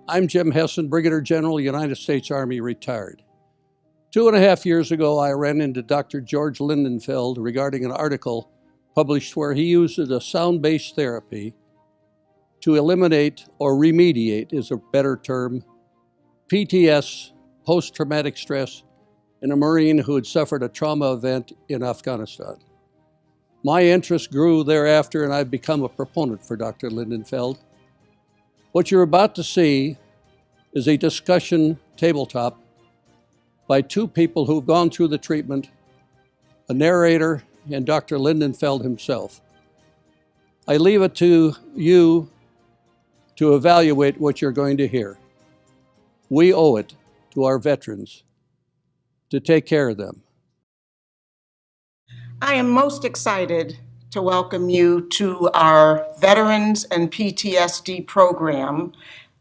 I'm Jim Hessen, Brigadier General, United States Army, retired. 2.5 years ago, I ran into Dr. George Lindenfeld regarding an article published where he uses a sound-based therapy to eliminate or remediate, is a better term, PTS, post-traumatic stress, in a Marine who had suffered a trauma event in Afghanistan. My interest grew thereafter, and I've become a proponent for Dr. Lindenfeld. What you're about to see is a discussion tabletop by two people who've gone through the treatment, a narrator and Dr. Lindenfeld himself. I leave it to you to evaluate what you're going to hear. We owe it to our veterans to take care of them. I am most excited to welcome you to our Veterans and PTSD program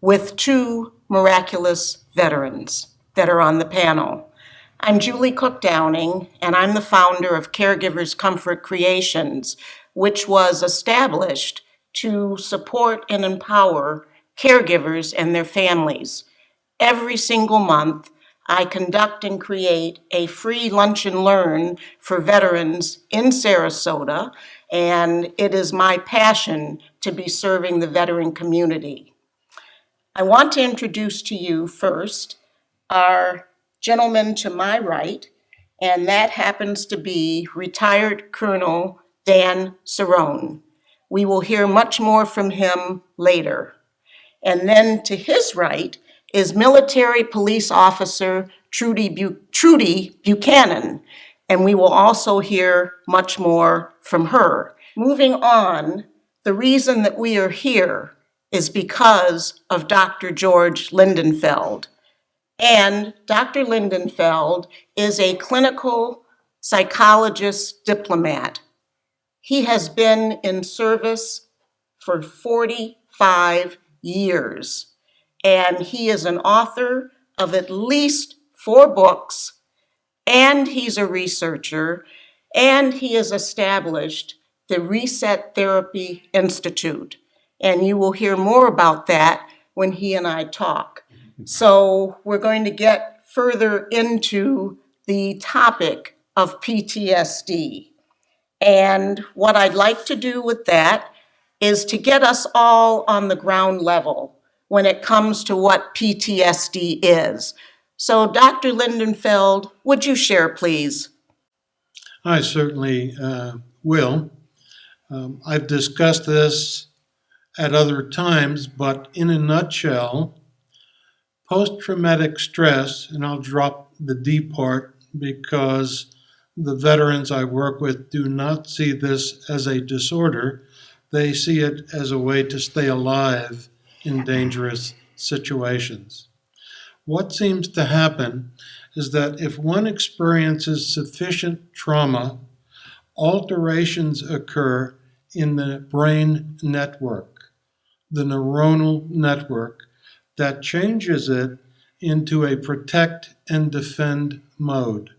with two miraculous veterans that are on the panel. I'm Julie Cook Downing, and I'm the founder of Caregivers Comfort Creations, which was established to support and empower caregivers and their families. Every single month, I conduct and create a free lunch and learn for veterans in Sarasota, and it is my passion to be serving the veteran community. I want to introduce to you first our gentleman to my right, and that happens to be retired Colonel Dan Cerrone. We will hear much more from him later. And then to his right is military police officer Trudy Buchanan, and we will also hear much more from her. Moving on, the reason that we are here is because of Dr. George Lindenfeld. And Dr. Lindenfeld is a clinical psychologist diplomat. He has been in service for 45 years. And he is an author of at least 4 books, and he's a researcher, and he has established the Reset Therapy Institute. And you will hear more about that when he and I talk. So we're going to get further into the topic of PTSD. And what I'd like to do with that is to get us all on the ground level when it comes to what PTSD is. So Dr. Lindenfeld, would you share, please? I certainly will. I've discussed this at other times, but in a nutshell, post-traumatic stress, and I'll drop the D part because the veterans I work with do not see this as a disorder. They see it as a way to stay alive in dangerous situations. What seems to happen is that if one experiences sufficient trauma, alterations occur in the brain network, the neuronal network, that changes it into a protect and defend mode.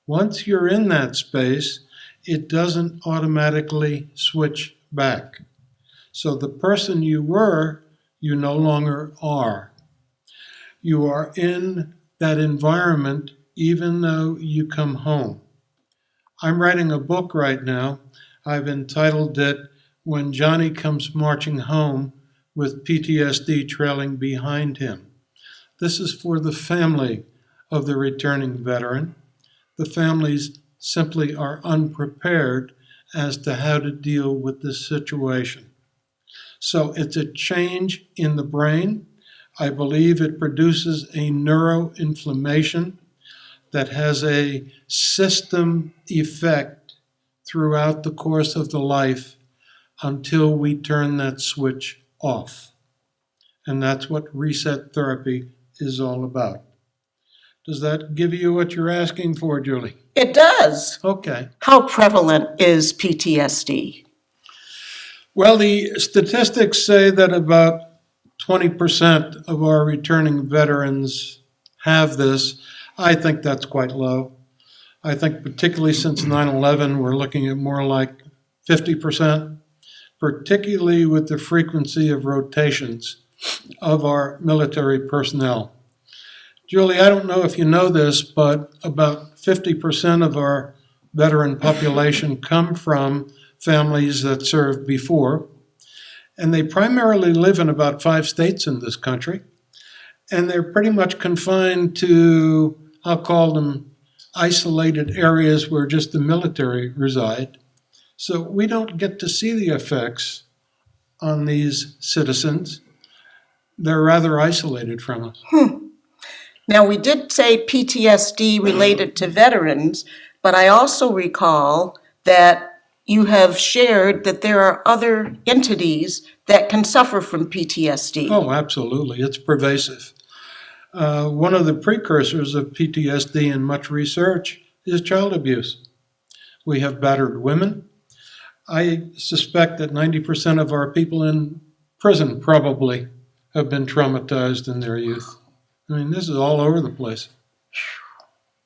Once you're in that space, it doesn't automatically switch back. So the person you were, you no longer are. You are in that environment even though you come home. I'm writing a book right now. I've entitled it When Johnny Comes Marching Home with PTSD Trailing Behind Him. This is for the family of the returning veteran. The families simply are unprepared as to how to deal with this situation. So it's a change in the brain. I believe it produces a neuroinflammation that has a system effect throughout the course of the life until we turn that switch off. And that's what reset therapy is all about. Does that give you what you're asking for, Julie? It does. Okay. How prevalent is PTSD? Well, the statistics say that about 20% of our returning veterans have this. I think that's quite low. I think particularly since 9/11, we're looking at more like 50%, particularly with the frequency of rotations. of our military personnel. Julie, I don't know if you know this, but about 50% of our veteran population come from families that served before, and they primarily live in about 5 states in this country, and they're pretty much confined to, I'll call them isolated areas where just the military reside. So we don't get to see the effects on these citizens. They're rather isolated from us. Now, we did say PTSD related to veterans, but I also recall that you have shared that there are other entities that can suffer from PTSD. Oh, absolutely. It's pervasive. One of the precursors of PTSD in much research is child abuse. We have battered women. I suspect that 90% of our people in prison probably have been traumatized in their youth. I mean, this is all over the place.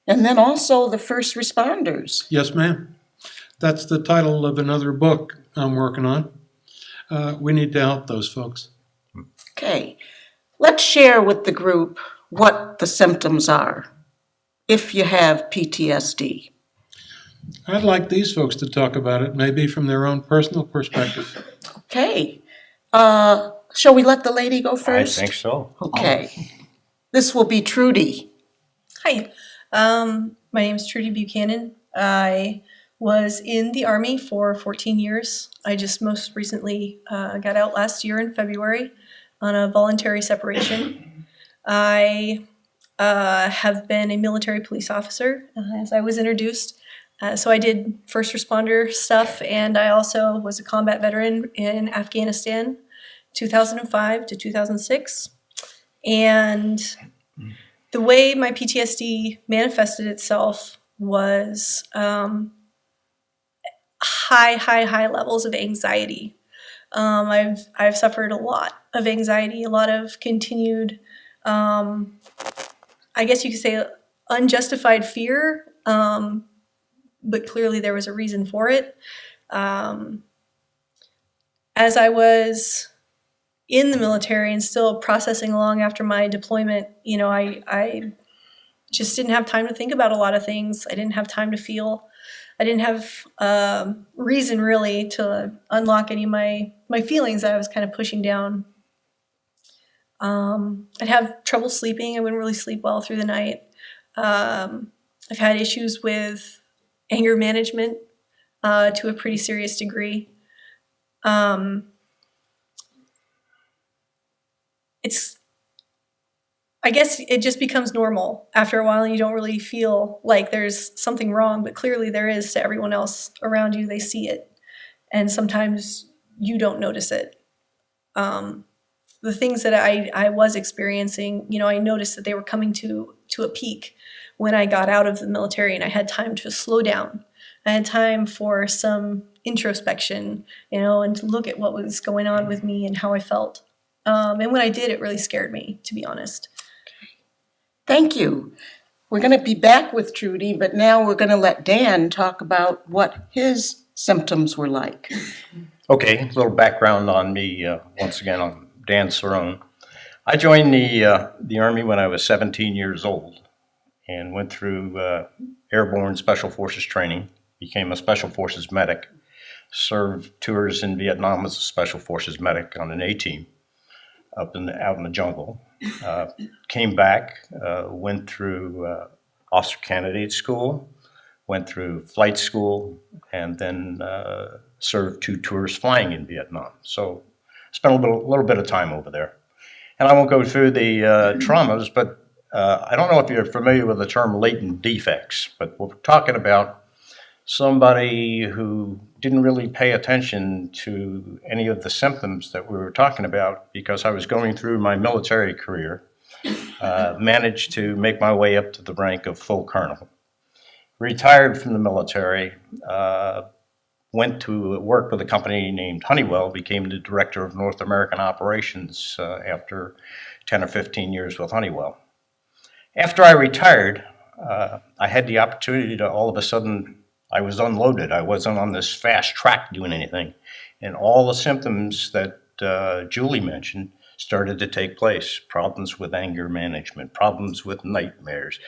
And then also the first responders. Yes, ma'am. That's the title of another book I'm working on. We need to help those folks. Okay, let's share with the group what the symptoms are if you have PTSD. I'd like these folks to talk about it, maybe from their own personal perspective. Okay, shall we let the lady go first? I think so. Okay, this will be Trudy. Hi, my name is Trudy Buchanan. I was in the Army for 14 years. I just most recently got out last year in February on a voluntary separation. I have been a military police officer, as I was introduced. So I did first responder stuff, and I also was a combat veteran in Afghanistan, 2005 to 2006. And the way my PTSD manifested itself was high levels of anxiety. I've suffered a lot of anxiety, a lot of continued, I guess you could say, unjustified fear, but clearly there was a reason for it. As I was in the military and still processing along after my deployment, you know, I just didn't have time to think about a lot of things. I didn't have time to feel. I didn't have reason really to unlock any of my feelings that I was kind of pushing down. I'd have trouble sleeping. I wouldn't really sleep well through the night. I've had issues with anger management to a pretty serious degree. I guess it just becomes normal after a while, and you don't really feel like there's something wrong, but clearly there is to everyone else around you. They see it, and sometimes you don't notice it. The things that I was experiencing, you know, I noticed that they were coming to a peak when I got out of the military, and I had time to slow down. I had time for some introspection, you know, and to look at what was going on with me and how I felt. And when I did, it really scared me, to be honest. Thank you. We're going to be back with Trudy, but now we're going to let Dan talk about what his symptoms were like. Okay, a little background on me. Once again, I'm Dan Cerrone. I joined the Army when I was 17 years old and went through airborne special forces training, became a special forces medic, served tours in Vietnam as a special forces medic on an A-team out in the jungle. Came back, went through officer candidate school, went through flight school, and then served 2 tours flying in Vietnam. So spent a little bit of time over there. And I won't go through the traumas, but I don't know if you're familiar with the term latent defects, but we're talking about somebody who didn't really pay attention to any of the symptoms that we were talking about because I was going through my military career, managed to make my way up to the rank of full colonel. Retired from the military, went to work with a company named Honeywell, became the director of North American operations after 10 or 15 years with Honeywell. After I retired, I had the opportunity to all of a sudden, I was unloaded. I wasn't on this fast track doing anything. And all the symptoms that Julie mentioned started to take place. Problems with anger management, problems with nightmares.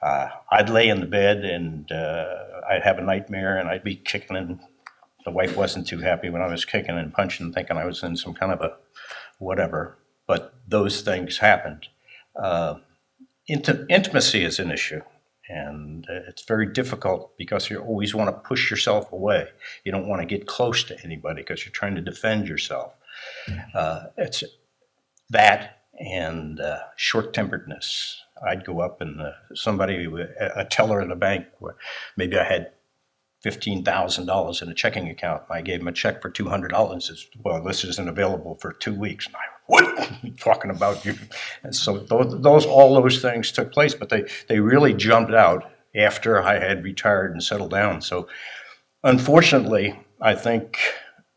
I'd lay in the bed and I'd have a nightmare and I'd be kicking and the wife wasn't too happy when I was kicking and punching, thinking I was in some kind of a whatever. But those things happened. Intimacy is an issue. And it's very difficult because you always want to push yourself away. You don't want to get close to anybody because you're trying to defend yourself. It's that and short-temperedness. I'd go up and a teller at a bank, where maybe I had $15,000 in a checking account. I gave him a check for $200. Says, well, this isn't available for 2 weeks. And I, what are you talking about? You? And so all those things took place, but they really jumped out after I had retired and settled down. So unfortunately, I think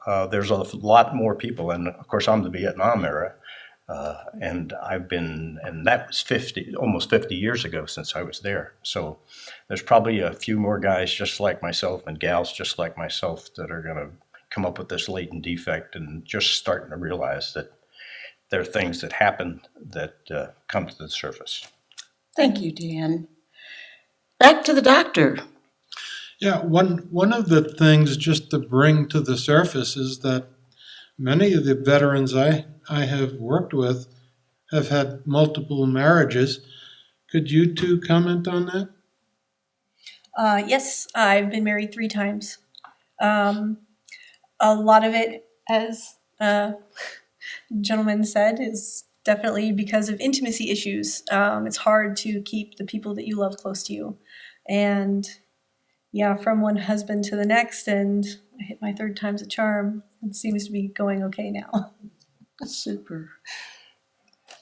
there's a lot more people, and of course I'm the Vietnam era, and that was almost 50 years ago since I was there. So there's probably a few more guys just like myself and gals just like myself that are going to come up with this latent defect and just starting to realize that there are things that happen that come to the surface. Thank you, Dan. Back to the doctor. Yeah, one of the things just to bring to the surface is that many of the veterans I have worked with have had multiple marriages. Could you two comment on that? Yes, I've been married 3 times. A lot of it, as gentleman said, is definitely because of intimacy issues. It's hard to keep the people that you love close to you. And yeah, from one husband to the next, and I hit my 3rd time's a charm. It seems to be going okay now. Super.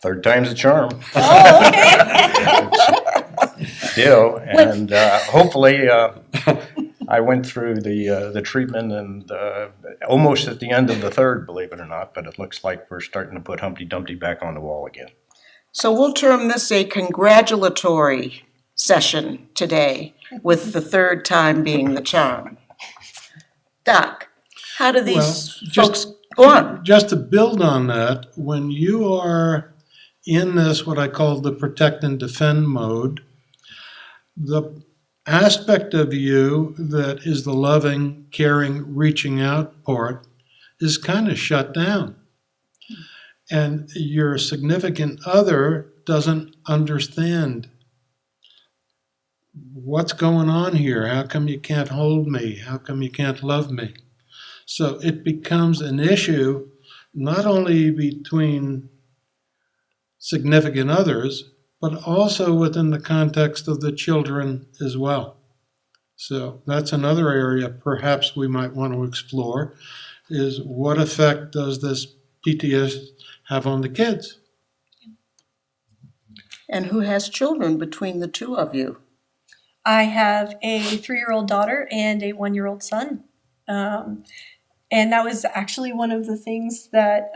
3rd time's a charm. Oh, okay. And hopefully I went through the treatment and almost at the end of the 3rd, believe it or not, but it looks like we're starting to put Humpty Dumpty back on the wall again. So we'll term this a congratulatory session today, with the 3rd time being the charm. Doc, how do these folks go on? Just to build on that, when you are in this, what I call the protect and defend mode, the aspect of you that is the loving, caring, reaching out part is kind of shut down. And your significant other doesn't understand what's going on here. How come you can't hold me? How come you can't love me? So it becomes an issue not only between significant others, but also within the context of the children as well. So that's another area perhaps we might want to explore, is what effect does this PTSD have on the kids? And who has children between the two of you? I have a 3-year-old daughter and a 1-year-old son. And that was actually one of the things that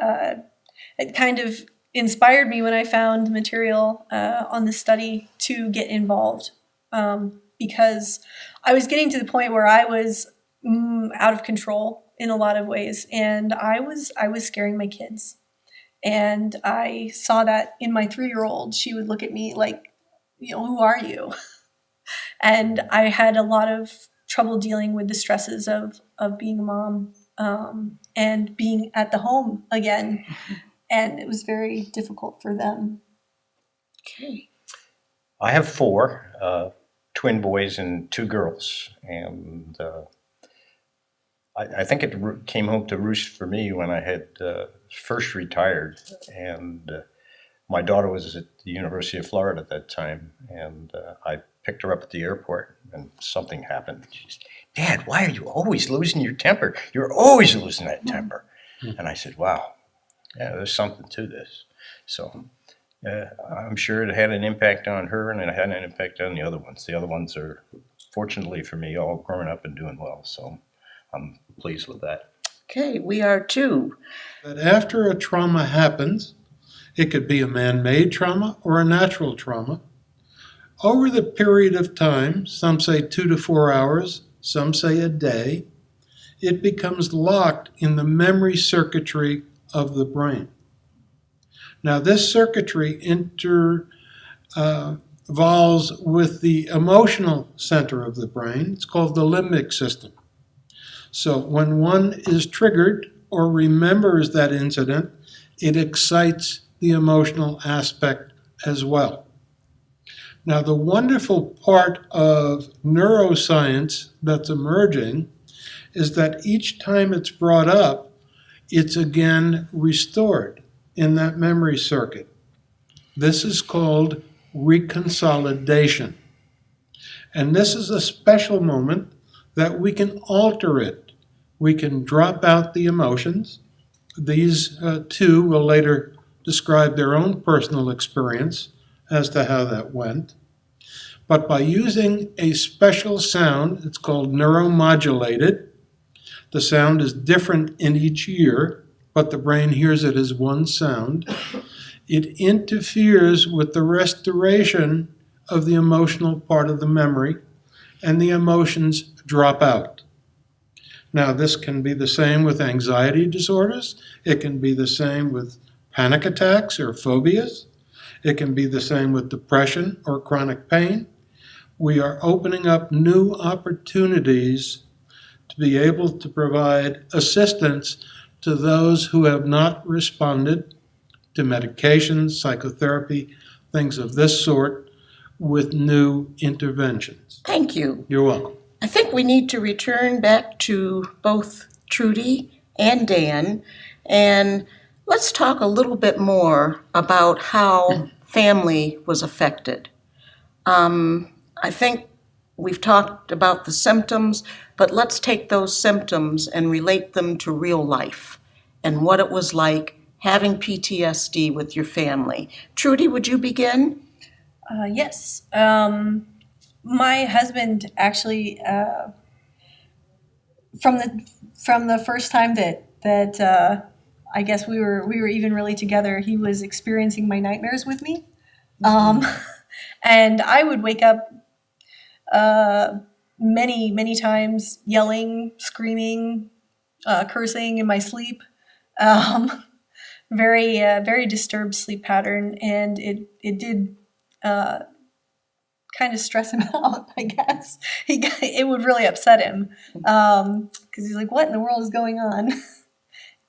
it kind of inspired me when I found material on the study to get involved, because I was getting to the point where I was out of control in a lot of ways, and I was scaring my kids. And I saw that in my 3-year-old. She would look at me like, who are you? And I had a lot of trouble dealing with the stresses of being a mom and being at the home again. And it was very difficult for them. Okay. I have 4 twin boys and 2 girls. And I think it came home to roost for me when I had first retired. And my daughter was at the University of Florida at that time. And I picked her up at the airport and something happened. She's, Dad, why are you always losing your temper? You're always losing that temper. And I said, wow, yeah, there's something to this. So I'm sure it had an impact on her, and it had an impact on the other ones. The other ones are, fortunately for me, all growing up and doing well. So I'm pleased with that. Okay, we are too. But after a trauma happens, it could be a man-made trauma or a natural trauma. Over the period of time, some say 2 to 4 hours, some say a day, it becomes locked in the memory circuitry of the brain. Now, this circuitry involves with the emotional center of the brain. It's called the limbic system. So when one is triggered or remembers that incident, it excites the emotional aspect as well. Now, the wonderful part of neuroscience that's emerging is that each time it's brought up, it's again restored in that memory circuit. This is called reconsolidation. And this is a special moment that we can alter it. We can drop out the emotions. These two will later describe their own personal experience as to how that went. But by using a special sound, it's called neuro-modulated. The sound is different in each ear, but the brain hears it as one sound. It interferes with the restoration of the emotional part of the memory, and the emotions drop out. Now, this can be the same with anxiety disorders. It can be the same with panic attacks or phobias. It can be the same with depression or chronic pain. We are opening up new opportunities to be able to provide assistance to those who have not responded to medications, psychotherapy, things of this sort, with new interventions. Thank you. You're welcome. I think we need to return back to both Trudy and Dan, and let's talk a little bit more about how family was affected. I think we've talked about the symptoms, but let's take those symptoms and relate them to real life and what it was like having PTSD with your family. Trudy, would you begin? Yes. My husband actually, from the first time that I guess we were even really together, he was experiencing my nightmares with me, and I would wake up many times yelling, screaming, cursing in my sleep. Very disturbed sleep pattern, and it did kind of stress him out, I guess. It would really upset him, because he's like, what in the world is going on?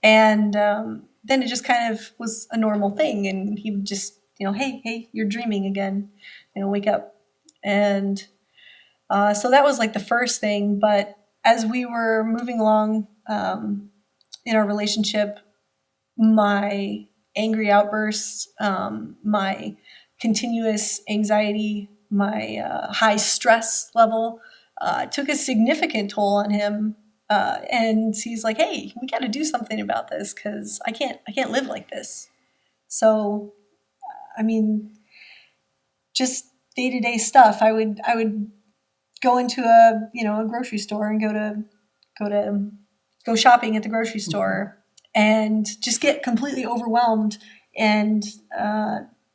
And then it just kind of was a normal thing, and he would just, hey, you're dreaming again, wake up. And so that was like the first thing. But as we were moving along in our relationship, my angry outbursts, my continuous anxiety, my high stress level took a significant toll on him. And he's like, hey, we got to do something about this, because I can't live like this. So, I mean, just day-to-day stuff. I would go into a grocery store and go shopping at the grocery store, and just get completely overwhelmed, and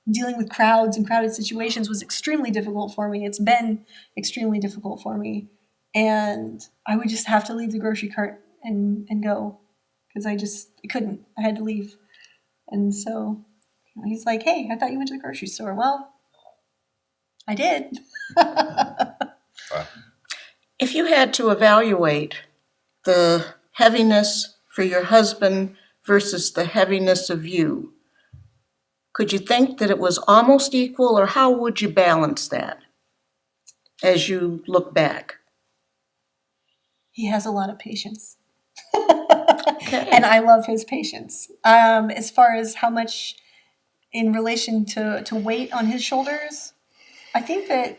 dealing with crowds and crowded situations was extremely difficult for me. It's been extremely difficult for me. And I would just have to leave the grocery cart and go, because I couldn't. I had to leave. And so he's like, hey, I thought you went to the grocery store. Well, I did. If you had to evaluate the heaviness for your husband versus the heaviness of you, could you think that it was almost equal, or how would you balance that as you look back? He has a lot of patience. Okay. And I love his patience. As far as how much in relation to weight on his shoulders, I think that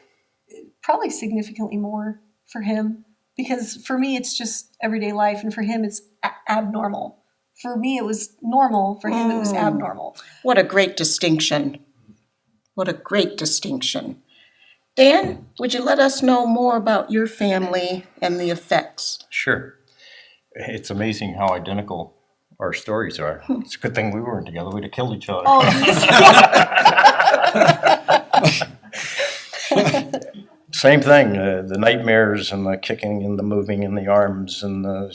probably significantly more for him, because for me it's just everyday life, and for him it's abnormal. For me it was normal, for him it was abnormal. What a great distinction. What a great distinction. Dan, would you let us know more about your family and the effects? Sure. It's amazing how identical our stories are. It's a good thing we weren't together. We'd have killed each other. Oh, Same thing. The nightmares and the kicking and the moving in the arms, and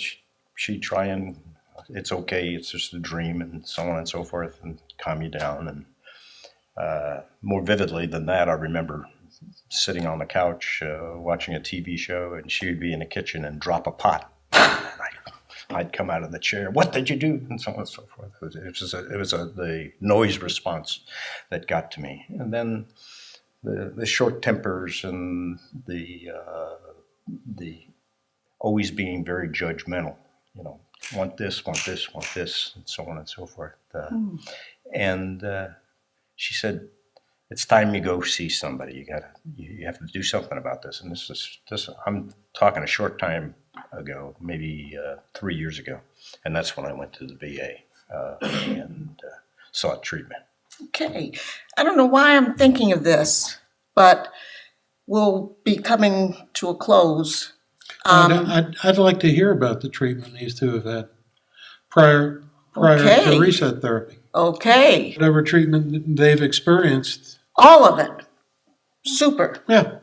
she'd try and it's okay, it's just a dream, and so on and so forth, and calm you down. And more vividly than that, I remember sitting on the couch watching a TV show, and she would be in the kitchen and drop a pot. I'd come out of the chair. What did you do? And so on and so forth. It was the noise response that got to me, and then the short tempers and the always being very judgmental. You know, want this, want this, want this, and so on and so forth. And she said, "It's time you go see somebody. You have to do something about this." And this. I'm talking a short time ago, maybe 3 years ago, and that's when I went to the VA and sought treatment. Okay. I don't know why I'm thinking of this, but we'll be coming to a close. I'd like to hear about the treatment these two have had prior Okay. to reset therapy. Okay. Whatever treatment they've experienced. All of it. Super. Yeah.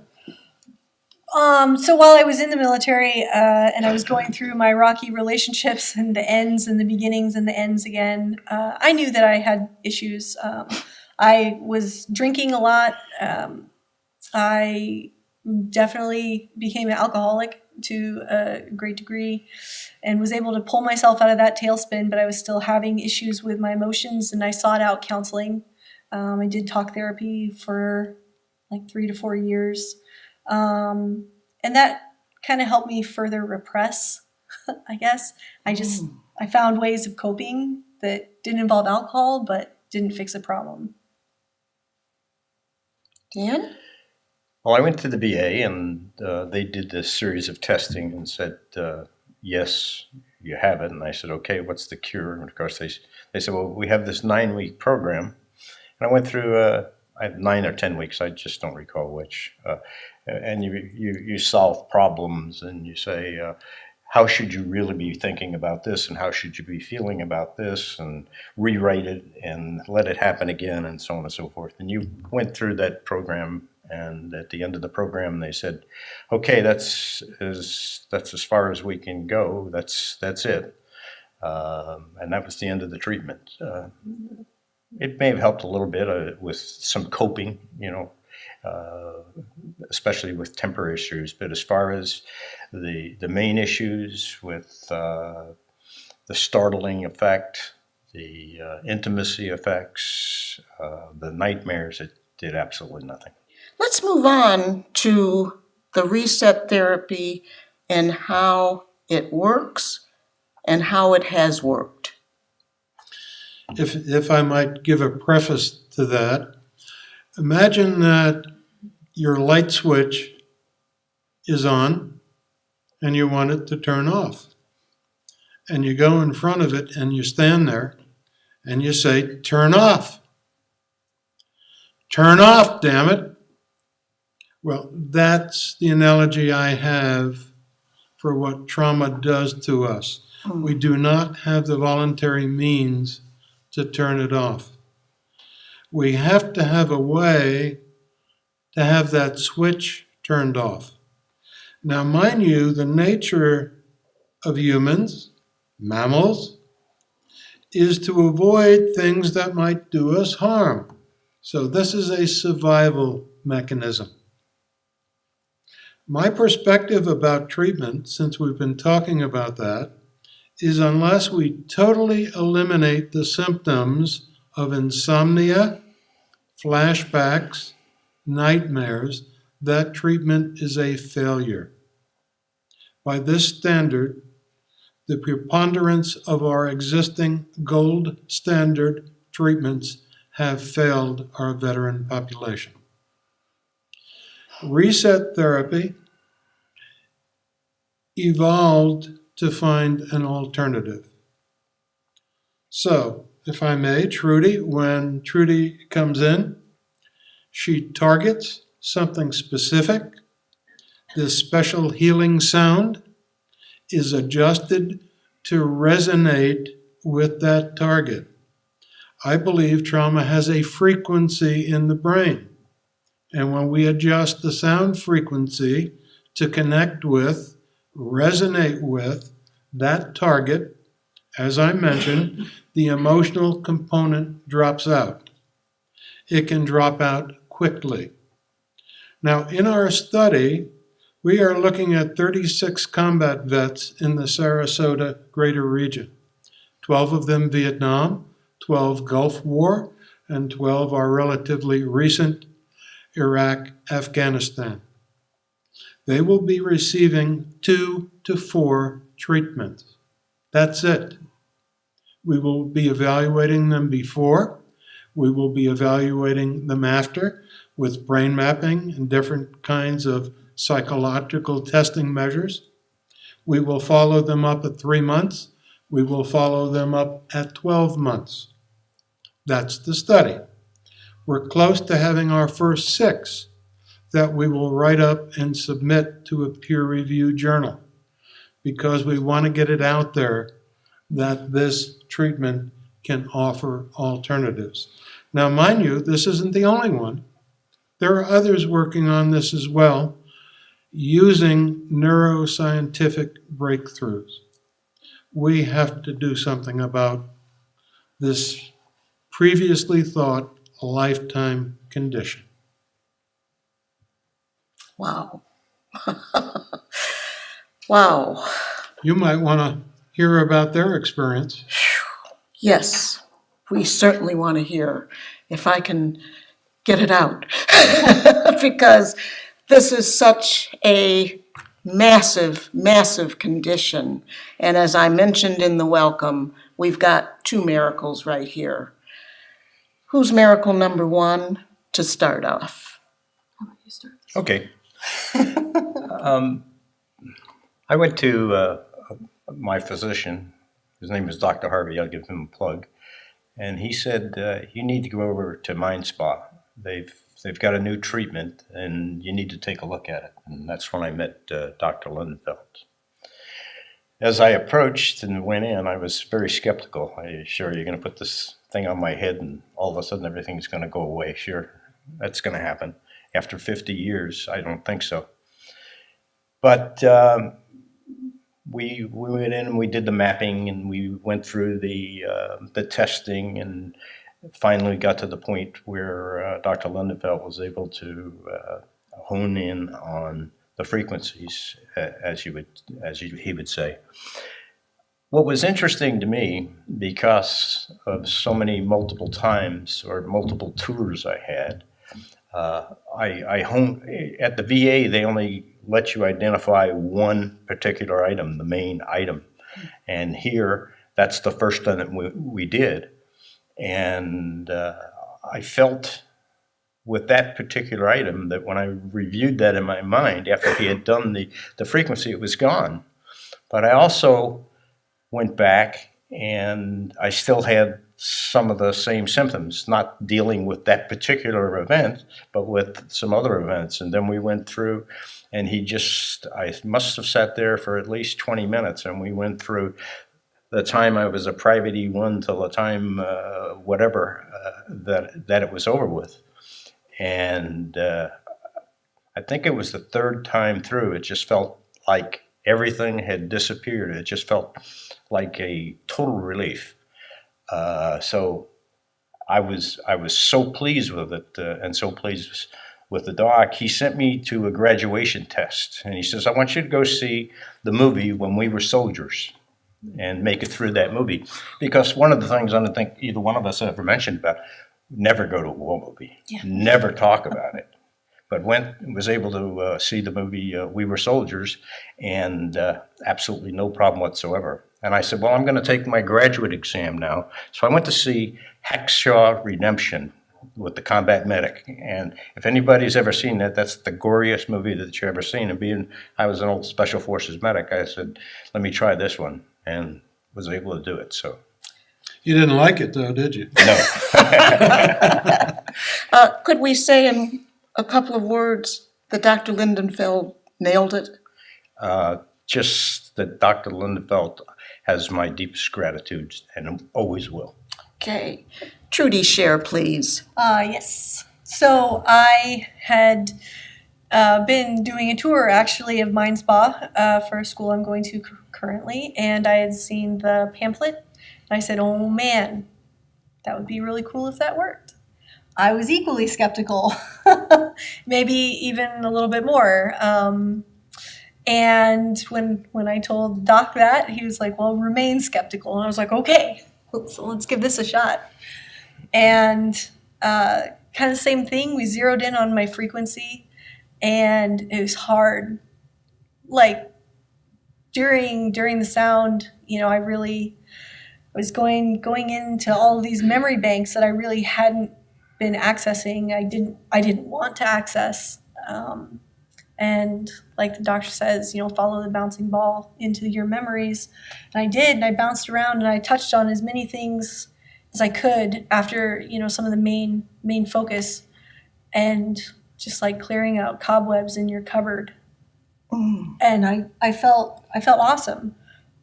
So while I was in the military and I was going through my rocky relationships and the ends and the beginnings and the ends again, I knew that I had issues. I was drinking a lot. I definitely became an alcoholic to a great degree and was able to pull myself out of that tailspin, but I was still having issues with my emotions, and I sought out counseling. I did talk therapy for like 3 to 4 years. And that kind of helped me further repress, I guess. I found ways of coping that didn't involve alcohol, but didn't fix a problem. Dan? Well, I went to the VA, and they did this series of testing and said, yes, you have it. And I said, okay, what's the cure? And of course, they said, well, we have this 9-week program. And I went through, I had 9 or 10 weeks, I just don't recall which. And you solve problems, and you say, how should you really be thinking about this, and how should you be feeling about this, and rewrite it and let it happen again, and so on and so forth. And you went through that program, and at the end of the program, they said, okay, that's as far as we can go. That's it. And that was the end of the treatment. It may have helped a little bit with some coping, especially with temper issues. But as far as the main issues with the startling effect, the intimacy effects, the nightmares, it did absolutely nothing. Let's move on to the reset therapy and how it works and how it has worked. If I might give a preface to that, imagine that your light switch is on and you want it to turn off. And you go in front of it and you stand there and you say, turn off. Turn off, damn it. Well, that's the analogy I have for what trauma does to us. We do not have the voluntary means to turn it off. We have to have a way to have that switch turned off. Now, mind you, the nature of humans, mammals, is to avoid things that might do us harm. So this is a survival mechanism. My perspective about treatment, since we've been talking about that, is unless we totally eliminate the symptoms of insomnia, flashbacks, nightmares, that treatment is a failure. By this standard, the preponderance of our existing gold standard treatments have failed our veteran population. Reset therapy evolved to find an alternative. So, if I may, Trudy, when Trudy comes in, she targets something specific. This special healing sound is adjusted to resonate with that target. I believe trauma has a frequency in the brain. And when we adjust the sound frequency to connect with, resonate with that target, As I mentioned, the emotional component drops out. It can drop out quickly. Now, in our study, we are looking at 36 combat vets in the Sarasota greater region. 12 of them Vietnam, 12 Gulf War, and 12 are relatively recent Iraq, Afghanistan. They will be receiving 2 to 4 treatments. That's it. We will be evaluating them before. We will be evaluating them after with brain mapping and different kinds of psychological testing measures. We will follow them up at 3 months. We will follow them up at 12 months. That's the study. We're close to having our first 6 that we will write up and submit to a peer-reviewed journal because we want to get it out there that this treatment can offer alternatives. Now, mind you, this isn't the only one. There are others working on this as well, using neuroscientific breakthroughs. We have to do something about this previously thought a lifetime condition. Wow. Wow. You might want to hear about their experience. Yes, we certainly want to hear if I can get it out. Because this is such a massive, massive condition. And as I mentioned in the welcome, we've got 2 miracles right here. Who's miracle number 1 to start off? Okay. I went to my physician. His name is Dr. Harvey. I'll give him a plug. And he said, you need to go over to Mind Spa. They've got a new treatment, and you need to take a look at it. And that's when I met Dr. Lindenfeld. As I approached and went in, I was very skeptical. Sure, you're going to put this thing on my head, and all of a sudden everything's going to go away. Sure, that's going to happen. After 50 years, I don't think so. But we went in and we did the mapping, and we went through the testing, and finally got to the point where Dr. Lindenfeld was able to hone in on the frequencies, as he would say. What was interesting to me, because of so many multiple times or multiple tours I had, I honed at the VA. They only let you identify one particular item, the main item, and here that's the first thing that we did. And I felt with that particular item that when I reviewed that in my mind, after he had done the frequency, it was gone. But I also went back and I still had some of the same symptoms, not dealing with that particular event, but with some other events. And then we went through, and I must have sat there for at least 20 minutes, and we went through the time I was a private E1 till the time that it was over with. And I think it was the 3rd time through, it just felt like everything had disappeared. It just felt like a total relief. So I was so pleased with it, and so pleased with the doc. He sent me to a graduation test, and he says, I want you to go see the movie When We Were Soldiers and make it through that movie. Because one of the things I don't think either one of us ever mentioned about, never go to a war movie, never talk about it. But was able to see the movie We Were Soldiers, and absolutely no problem whatsoever. And I said, well, I'm going to take my graduate exam now. So I went to see Hacksaw Redemption with the combat medic. And if anybody's ever seen that, that's the goriest movie that you've ever seen. And I was an old Special Forces medic, I said, let me try this one, and was able to do it. So You didn't like it, though, did you? no. Could we say in a couple of words that Dr. Lindenfeld nailed it? Just that Dr. Lindenfeld has my deepest gratitude and always will. Okay. Trudy, share, please. Yes. So I had been doing a tour, actually, of Mind Spa for a school I'm going to currently, and I had seen the pamphlet, and I said, oh man, that would be really cool if that worked. I was equally skeptical, maybe even a little bit more. And when I told Doc that, he was like, well, remain skeptical. And I was like, okay, so let's give this a shot. And kind of the same thing, we zeroed in on my frequency, and it was hard. Like during the sound, I really was going into all of these memory banks that I really hadn't been accessing. I didn't want to access. And like the doctor says, follow the bouncing ball into your memories. And I did, and I bounced around and I touched on as many things as I could after, some of the main focus, and just like clearing out cobwebs in your cupboard. And I felt awesome.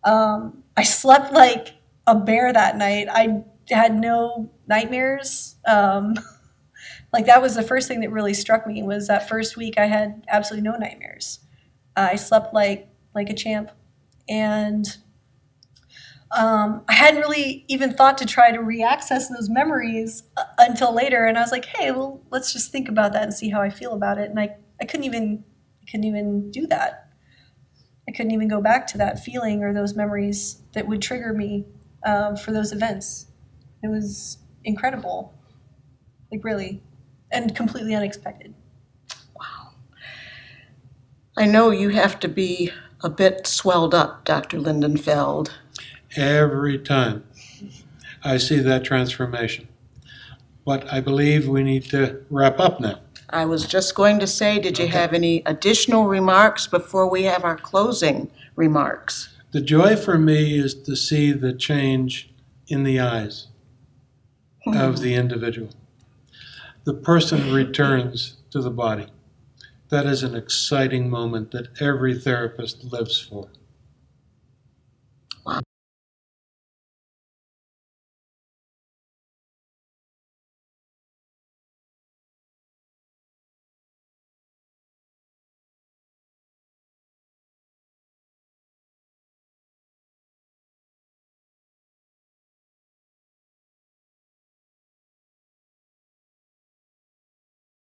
I slept like a bear that night. I had no nightmares. Like that was the first thing that really struck me, was that first week I had absolutely no nightmares. I slept like a champ. And I hadn't really even thought to try to re-access those memories until later. And I was like, hey, well, let's just think about that and see how I feel about it. And I couldn't even do that. I couldn't even go back to that feeling or those memories that would trigger me for those events. It was incredible, like really, and completely unexpected. Wow. I know you have to be a bit swelled up, Dr. Lindenfeld. Every time I see that transformation. But I believe we need to wrap up now. I was just going to say, did you have any additional remarks before we have our closing remarks? The joy for me is to see the change in the eyes of the individual. The person returns to the body. That is an exciting moment that every therapist lives for.